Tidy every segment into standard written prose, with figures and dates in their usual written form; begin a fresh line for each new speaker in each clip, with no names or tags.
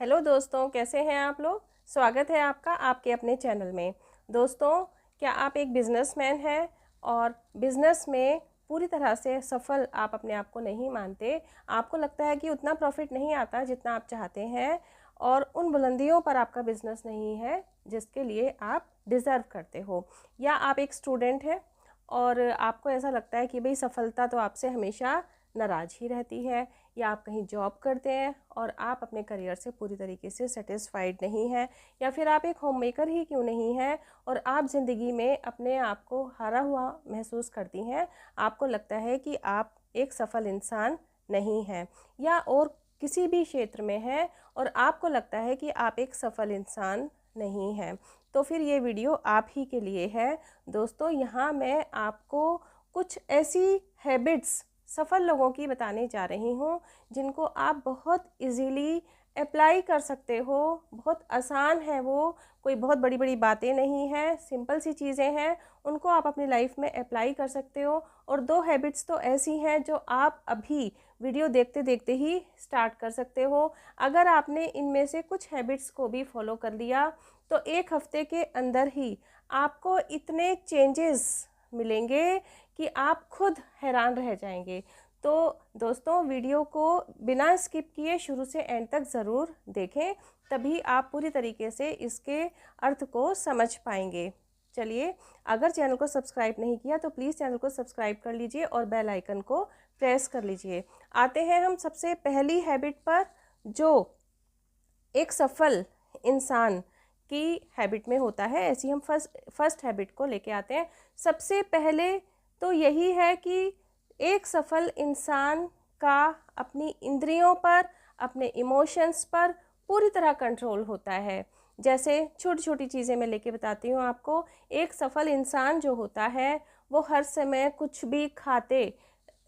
Hello दोस्तों, कैसे हैं आप लोग। स्वागत है आपका आपके अपने चैनल में। दोस्तों, क्या आप एक बिजनेसमैन हैं और बिजनेस में पूरी तरह से सफल आप अपने आप को नहीं मानते। आपको लगता है कि उतना प्रॉफिट नहीं आता जितना आप चाहते हैं और उन बुलंदियों पर आपका बिजनेस नहीं है जिसके लिए आप डिज़र्व करते हो। या आप एक स्टूडेंट हैं और आपको ऐसा लगता है कि भाई सफलता तो आपसे हमेशा नाराज़ ही रहती है। या आप कहीं जॉब करते हैं और आप अपने करियर से पूरी तरीके से सेटिस्फाइड नहीं हैं। या फिर आप एक होम मेकर ही क्यों नहीं हैं और आप ज़िंदगी में अपने आप को हारा हुआ महसूस करती हैं। आपको लगता है कि आप एक सफल इंसान नहीं हैं या और किसी भी क्षेत्र में हैं और आपको लगता है कि आप एक सफल इंसान नहीं हैं, तो फिर ये वीडियो आप ही के लिए है। दोस्तों, यहाँ मैं आपको कुछ ऐसी हैबिट्स सफल लोगों की बताने जा रही हूँ जिनको आप बहुत इजीली अप्लाई कर सकते हो। बहुत आसान है, वो कोई बहुत बड़ी बड़ी बातें नहीं हैं, सिंपल सी चीज़ें हैं, उनको आप अपनी लाइफ में अप्लाई कर सकते हो। और 2 हैबिट्स तो ऐसी हैं जो आप अभी वीडियो देखते देखते ही स्टार्ट कर सकते हो। अगर आपने इनमें से कुछ हैबिट्स को भी फॉलो कर लिया तो 1 हफ्ते के अंदर ही आपको इतने चेंजेस मिलेंगे कि आप खुद हैरान रह जाएंगे। तो दोस्तों, वीडियो को बिना स्किप किए शुरू से एंड तक ज़रूर देखें, तभी आप पूरी तरीके से इसके अर्थ को समझ पाएंगे। चलिए, अगर चैनल को सब्सक्राइब नहीं किया तो प्लीज़ चैनल को सब्सक्राइब कर लीजिए और बेल आइकन को प्रेस कर लीजिए। आते हैं हम सबसे पहली हैबिट पर, जो एक सफल इंसान की हैबिट में होता है। ऐसी हम फर्स्ट हैबिट को लेके आते हैं। सबसे पहले तो यही है कि एक सफल इंसान का अपनी इंद्रियों पर, अपने इमोशंस पर पूरी तरह कंट्रोल होता है। जैसे छोटी छोटी चीज़ें मैं लेके बताती हूँ आपको। एक सफल इंसान जो होता है वो हर समय कुछ भी खाते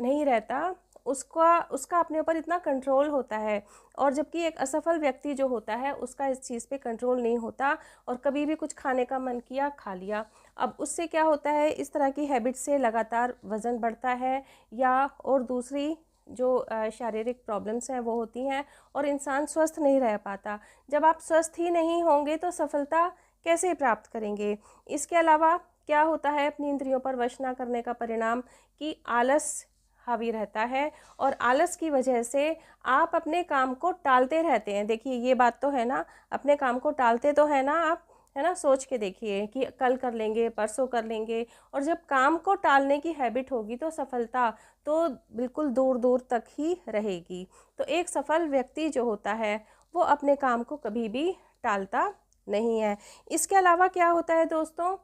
नहीं रहता, उसका अपने ऊपर इतना कंट्रोल होता है। और जबकि एक असफल व्यक्ति जो होता है उसका इस चीज़ पे कंट्रोल नहीं होता और कभी भी कुछ खाने का मन किया, खा लिया। अब उससे क्या होता है, इस तरह की हैबिट से लगातार वज़न बढ़ता है या और दूसरी जो शारीरिक प्रॉब्लम्स हैं वो होती हैं और इंसान स्वस्थ नहीं रह पाता। जब आप स्वस्थ ही नहीं होंगे तो सफलता कैसे प्राप्त करेंगे। इसके अलावा क्या होता है, अपनी इंद्रियों पर वश ना करने का परिणाम कि आलस हावी रहता है और आलस की वजह से आप अपने काम को टालते रहते हैं। देखिए, ये बात तो है ना, अपने काम को टालते तो है ना आप, है ना। सोच के देखिए कि कल कर लेंगे, परसों कर लेंगे। और जब काम को टालने की हैबिट होगी तो सफलता तो बिल्कुल दूर दूर तक ही रहेगी। तो एक सफल व्यक्ति जो होता है वो अपने काम को कभी भी टालता नहीं है। इसके अलावा क्या होता है दोस्तों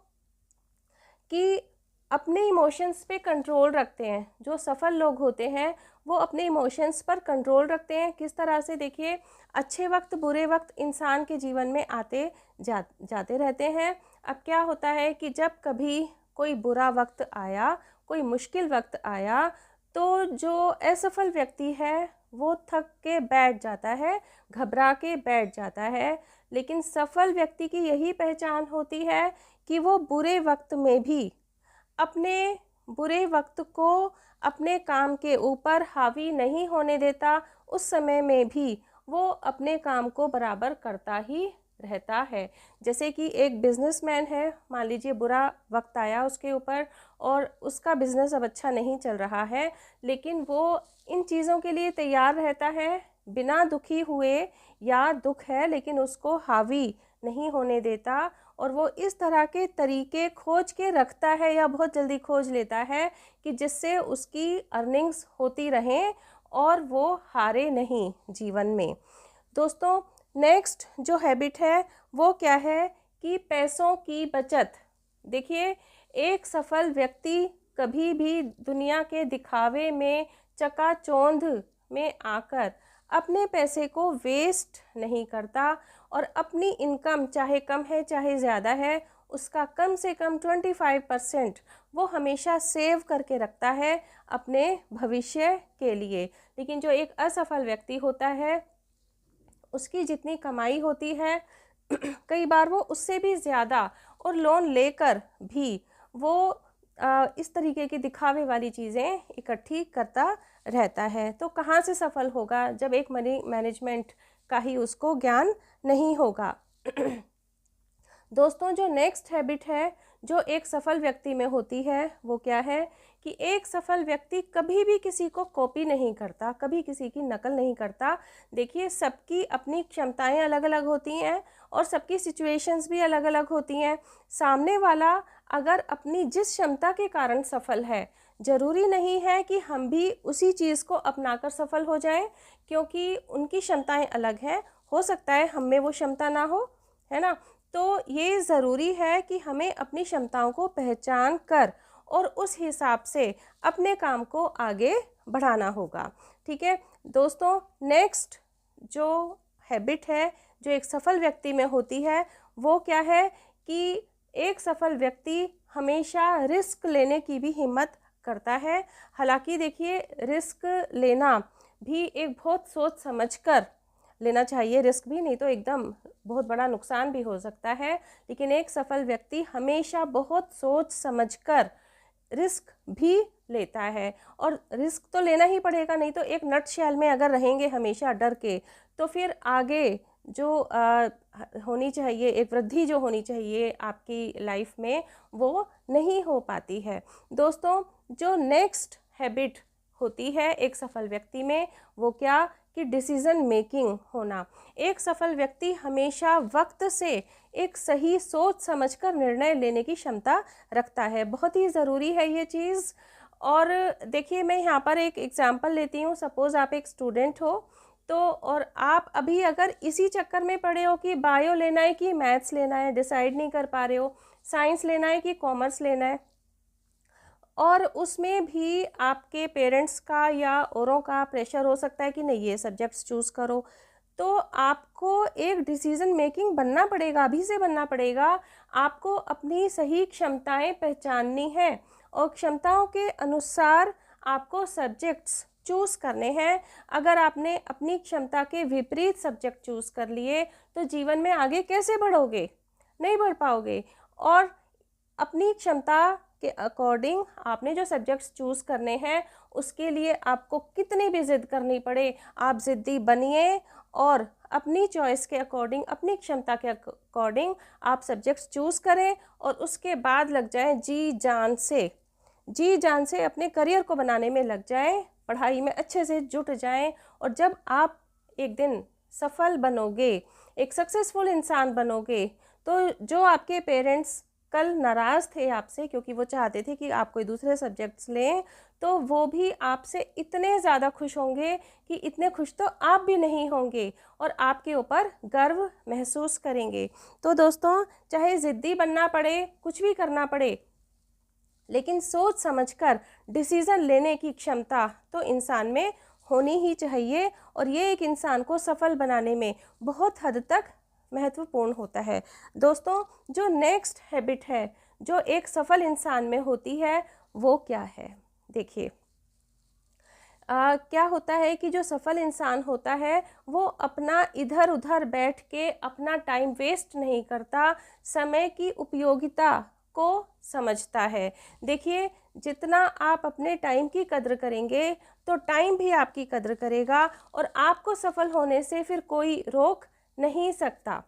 कि अपने इमोशंस पे कंट्रोल रखते हैं। जो सफल लोग होते हैं वो अपने इमोशंस पर कंट्रोल रखते हैं। किस तरह से, देखिए, अच्छे वक्त बुरे वक्त इंसान के जीवन में आते जाते रहते हैं। अब क्या होता है कि जब कभी कोई बुरा वक्त आया, कोई मुश्किल वक्त आया, तो जो असफल व्यक्ति है वो थक के बैठ जाता है, घबरा के बैठ जाता है। लेकिन सफल व्यक्ति की यही पहचान होती है कि वो बुरे वक्त में भी अपने बुरे वक्त को अपने काम के ऊपर हावी नहीं होने देता। उस समय में भी वो अपने काम को बराबर करता ही रहता है। जैसे कि एक बिजनेसमैन है, मान लीजिए बुरा वक्त आया उसके ऊपर और उसका बिजनेस अब अच्छा नहीं चल रहा है, लेकिन वो इन चीज़ों के लिए तैयार रहता है बिना दुखी हुए। या दुख है लेकिन उसको हावी नहीं होने देता और वो इस तरह के तरीके खोज के रखता है या बहुत जल्दी खोज लेता है कि जिससे उसकी अर्निंग्स होती रहें और वो हारे नहीं जीवन में। दोस्तों, नेक्स्ट जो हैबिट है वो क्या है कि पैसों की बचत। देखिए, एक सफल व्यक्ति कभी भी दुनिया के दिखावे में, चकाचौंध में आकर अपने पैसे को वेस्ट नहीं करता और अपनी इनकम चाहे कम है चाहे ज़्यादा है उसका कम से कम 25% वो हमेशा सेव करके रखता है अपने भविष्य के लिए। लेकिन जो एक असफल व्यक्ति होता है उसकी जितनी कमाई होती है कई बार वो उससे भी ज़्यादा और लोन लेकर भी वो इस तरीके की दिखावे वाली चीज़ें इकट्ठी करता रहता है। तो कहाँ से सफल होगा जब एक मनी मैनेजमेंट का ही उसको ज्ञान नहीं होगा। दोस्तों, जो नेक्स्ट हैबिट है जो एक सफल व्यक्ति में होती है वो क्या है कि एक सफल व्यक्ति कभी भी किसी को कॉपी नहीं करता, कभी किसी की नकल नहीं करता। देखिए, सबकी अपनी क्षमताएं अलग अलग होती हैं और सबकी सिचुएशंस भी अलग अलग होती हैं। सामने वाला अगर अपनी जिस क्षमता के कारण सफल है, ज़रूरी नहीं है कि हम भी उसी चीज़ को अपनाकर सफल हो जाएं, क्योंकि उनकी क्षमताएं अलग हैं। हो सकता है हम में वो क्षमता ना हो, है ना। तो ये ज़रूरी है कि हमें अपनी क्षमताओं को पहचान कर और उस हिसाब से अपने काम को आगे बढ़ाना होगा। ठीक है दोस्तों, नेक्स्ट जो हैबिट है जो एक सफल व्यक्ति में होती है वो क्या है कि एक सफल व्यक्ति हमेशा रिस्क लेने की भी हिम्मत करता है। हालांकि देखिए, रिस्क लेना भी एक बहुत सोच समझकर लेना चाहिए, रिस्क भी, नहीं तो एकदम बहुत बड़ा नुकसान भी हो सकता है। लेकिन एक सफल व्यक्ति हमेशा बहुत सोच समझकर रिस्क भी लेता है, और रिस्क तो लेना ही पड़ेगा, नहीं तो एक नटशेल में अगर रहेंगे हमेशा डर के तो फिर आगे जो होनी चाहिए, एक वृद्धि जो होनी चाहिए आपकी लाइफ में, वो नहीं हो पाती है। दोस्तों, जो नेक्स्ट हैबिट होती है एक सफल व्यक्ति में वो क्या कि डिसीज़न मेकिंग होना। एक सफल व्यक्ति हमेशा वक्त से एक सही सोच समझकर निर्णय लेने की क्षमता रखता है। बहुत ही ज़रूरी है ये चीज़। और देखिए, मैं यहाँ पर एक एग्जांपल लेती हूँ। सपोज़ आप एक स्टूडेंट हो तो, और आप अभी अगर इसी चक्कर में पड़े हो कि बायो लेना है कि मैथ्स लेना है, डिसाइड नहीं कर पा रहे हो, साइंस लेना है कि कॉमर्स लेना है, और उसमें भी आपके पेरेंट्स का या औरों का प्रेशर हो सकता है कि नहीं ये सब्जेक्ट्स चूज़ करो, तो आपको एक डिसीज़न मेकिंग बनना पड़ेगा, अभी से बनना पड़ेगा। आपको अपनी सही क्षमताएं पहचाननी है और क्षमताओं के अनुसार आपको सब्जेक्ट्स चूज़ करने हैं। अगर आपने अपनी क्षमता के विपरीत सब्जेक्ट चूज़ कर लिए तो जीवन में आगे कैसे बढ़ोगे, नहीं बढ़ पाओगे। और अपनी क्षमता के अकॉर्डिंग आपने जो सब्जेक्ट्स चूज़ करने हैं उसके लिए आपको कितनी भी ज़िद करनी पड़े, आप ज़िद्दी बनिए और अपनी चॉइस के अकॉर्डिंग, अपनी क्षमता के अकॉर्डिंग आप सब्जेक्ट्स चूज़ करें और उसके बाद लग जाएं जी जान से अपने करियर को बनाने में लग जाएं, पढ़ाई में अच्छे से जुट जाएं। और जब आप एक दिन सफल बनोगे, एक सक्सेसफुल इंसान बनोगे, तो जो आपके पेरेंट्स कल नाराज़ थे आपसे क्योंकि वो चाहते थे कि आप कोई दूसरे सब्जेक्ट्स लें, तो वो भी आपसे इतने ज़्यादा खुश होंगे कि इतने खुश तो आप भी नहीं होंगे और आपके ऊपर गर्व महसूस करेंगे। तो दोस्तों, चाहे ज़िद्दी बनना पड़े, कुछ भी करना पड़े, लेकिन सोच समझकर डिसीज़न लेने की क्षमता तो इंसान में होनी ही चाहिए, और ये एक इंसान को सफल बनाने में बहुत हद तक महत्वपूर्ण होता है। दोस्तों, जो नेक्स्ट हैबिट है जो एक सफल इंसान में होती है वो क्या है? देखिए, क्या होता है कि जो सफल इंसान होता है वो अपना इधर उधर बैठ के अपना टाइम वेस्ट नहीं करता, समय की उपयोगिता को समझता है। देखिए, जितना आप अपने टाइम की कद्र करेंगे तो टाइम भी आपकी कद्र करेगा और आपको सफल होने से फिर कोई रोक नहीं सकता।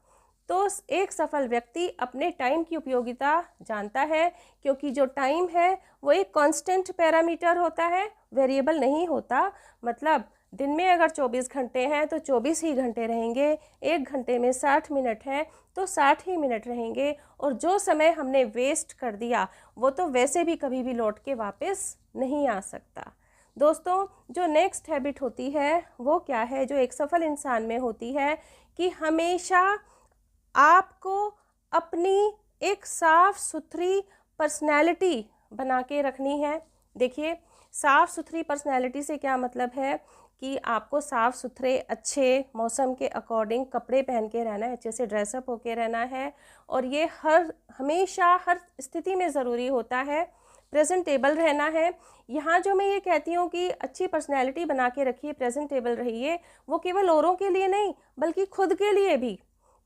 तो एक सफल व्यक्ति अपने टाइम की उपयोगिता जानता है, क्योंकि जो टाइम है वो एक कांस्टेंट पैरामीटर होता है, वेरिएबल नहीं होता। मतलब दिन में अगर 24 घंटे हैं तो 24 ही घंटे रहेंगे, एक घंटे में 60 मिनट हैं तो 60 ही मिनट रहेंगे, और जो समय हमने वेस्ट कर दिया वो तो वैसे भी कभी भी लौट के वापस नहीं आ सकता। दोस्तों, जो नेक्स्ट हैबिट होती है वो क्या है जो एक सफल इंसान में होती है कि हमेशा आपको अपनी एक साफ सुथरी पर्सनैलिटी बना के रखनी है। देखिए, साफ़ सुथरी पर्सनैलिटी से क्या मतलब है कि आपको साफ़ सुथरे अच्छे मौसम के अकॉर्डिंग कपड़े पहन के रहना है, अच्छे से ड्रेसअप होके रहना है, और ये हमेशा हर स्थिति में ज़रूरी होता है। प्रेजेंटेबल रहना है। यहाँ जो मैं ये कहती हूँ कि अच्छी पर्सनैलिटी बना के रखिए, प्रेजेंटेबल रहिए, वो केवल औरों के लिए नहीं बल्कि खुद के लिए भी।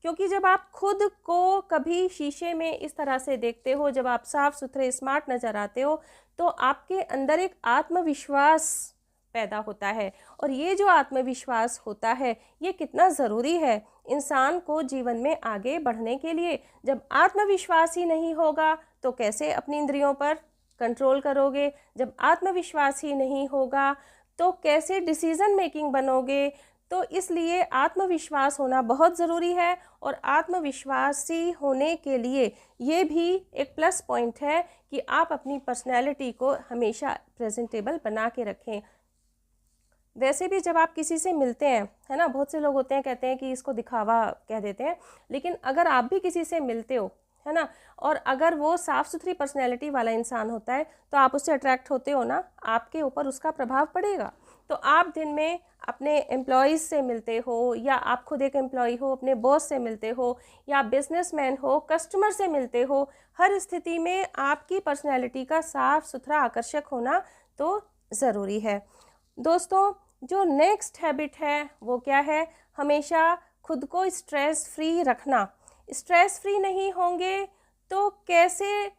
क्योंकि जब आप खुद को कभी शीशे में इस तरह से देखते हो, जब आप साफ़ सुथरे स्मार्ट नज़र आते हो, तो आपके अंदर एक आत्मविश्वास पैदा होता है। और ये जो आत्मविश्वास होता है ये कितना ज़रूरी है इंसान को जीवन में आगे बढ़ने के लिए। जब आत्मविश्वास ही नहीं होगा तो कैसे अपनी इंद्रियों पर कंट्रोल करोगे? जब आत्मविश्वास ही नहीं होगा तो कैसे डिसीज़न मेकिंग बनोगे? तो इसलिए आत्मविश्वास होना बहुत ज़रूरी है। और आत्मविश्वासी होने के लिए ये भी एक प्लस पॉइंट है कि आप अपनी पर्सनैलिटी को हमेशा प्रेजेंटेबल बना के रखें। वैसे भी जब आप किसी से मिलते हैं, है ना, बहुत से लोग होते हैं कहते हैं कि इसको दिखावा कह देते हैं, लेकिन अगर आप भी किसी से मिलते हो, है ना, और अगर वो साफ़ सुथरी पर्सनैलिटी वाला इंसान होता है तो आप उससे अट्रैक्ट होते हो ना, आपके ऊपर उसका प्रभाव पड़ेगा। तो आप दिन में अपने एम्प्लॉयज़ से मिलते हो या आप खुद एक एम्प्लॉय हो, अपने बॉस से मिलते हो या बिजनेसमैन हो, कस्टमर से मिलते हो, हर स्थिति में आपकी पर्सनैलिटी का साफ़ सुथरा आकर्षक होना तो ज़रूरी है। दोस्तों, जो नेक्स्ट हैबिट है वो क्या है? हमेशा खुद को स्ट्रेस फ्री रखना। स्ट्रेस फ्री नहीं होंगे तो कैसे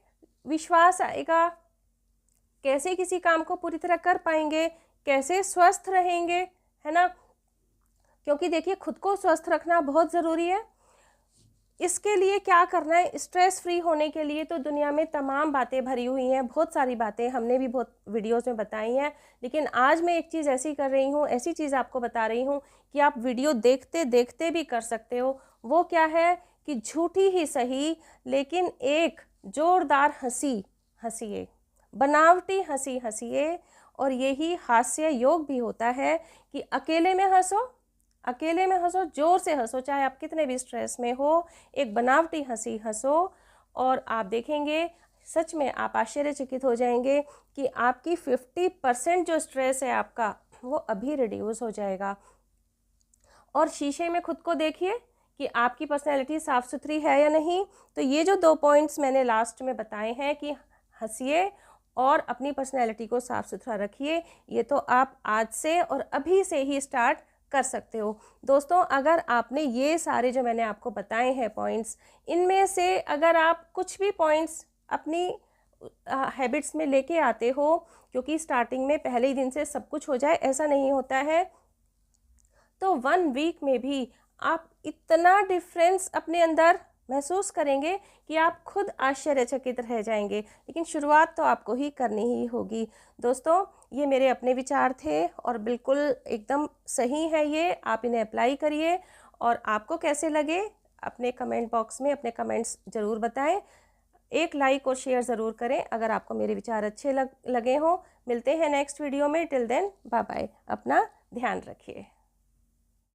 विश्वास आएगा? कैसे किसी काम को पूरी तरह कर पाएंगे? कैसे स्वस्थ रहेंगे, है ना? क्योंकि देखिए, खुद को स्वस्थ रखना बहुत ज़रूरी है। इसके लिए क्या करना है? स्ट्रेस फ्री होने के लिए तो दुनिया में तमाम बातें भरी हुई हैं, बहुत सारी बातें हमने भी बहुत वीडियोस में बताई हैं, लेकिन आज मैं एक चीज़ ऐसी कर रही हूँ, ऐसी चीज़ आपको बता रही हूँ कि आप वीडियो देखते देखते भी कर सकते हो। वो क्या है कि झूठी ही सही लेकिन एक जोरदार हंसी हंसिए, बनावटी हंसी हंसिए। और यही हास्य योग भी होता है कि अकेले में हंसो, अकेले में हंसो, जोर से हंसो, चाहे आप कितने भी स्ट्रेस में हो, एक बनावटी हंसी हंसो और आप देखेंगे, सच में आप आश्चर्यचकित हो जाएंगे कि आपकी 50% जो स्ट्रेस है आपका वो अभी रिड्यूस हो जाएगा। और शीशे में खुद को देखिए कि आपकी पर्सनैलिटी साफ़ सुथरी है या नहीं। तो ये जो 2 पॉइंट्स मैंने लास्ट में बताए हैं कि हंसिए और अपनी पर्सनैलिटी को साफ़ सुथरा रखिए, ये तो आप आज से और अभी से ही स्टार्ट कर सकते हो। दोस्तों, अगर आपने ये सारे जो मैंने आपको बताए हैं पॉइंट्स, इनमें से अगर आप कुछ भी पॉइंट्स अपनी हैबिट्स में लेके आते हो, क्योंकि स्टार्टिंग में पहले ही दिन से सब कुछ हो जाए ऐसा नहीं होता है, तो 1 वीक में भी आप इतना डिफरेंस अपने अंदर महसूस करेंगे कि आप खुद आश्चर्यचकित रह जाएंगे। लेकिन शुरुआत तो आपको ही करनी ही होगी। दोस्तों, ये मेरे अपने विचार थे और बिल्कुल एकदम सही है ये, आप इन्हें अप्लाई करिए। और आपको कैसे लगे अपने कमेंट बॉक्स में अपने कमेंट्स ज़रूर बताएं। एक लाइक और शेयर ज़रूर करें अगर आपको मेरे विचार अच्छे लगे हों। मिलते हैं नेक्स्ट वीडियो में। टिल देन बाय बाय, अपना ध्यान रखिए।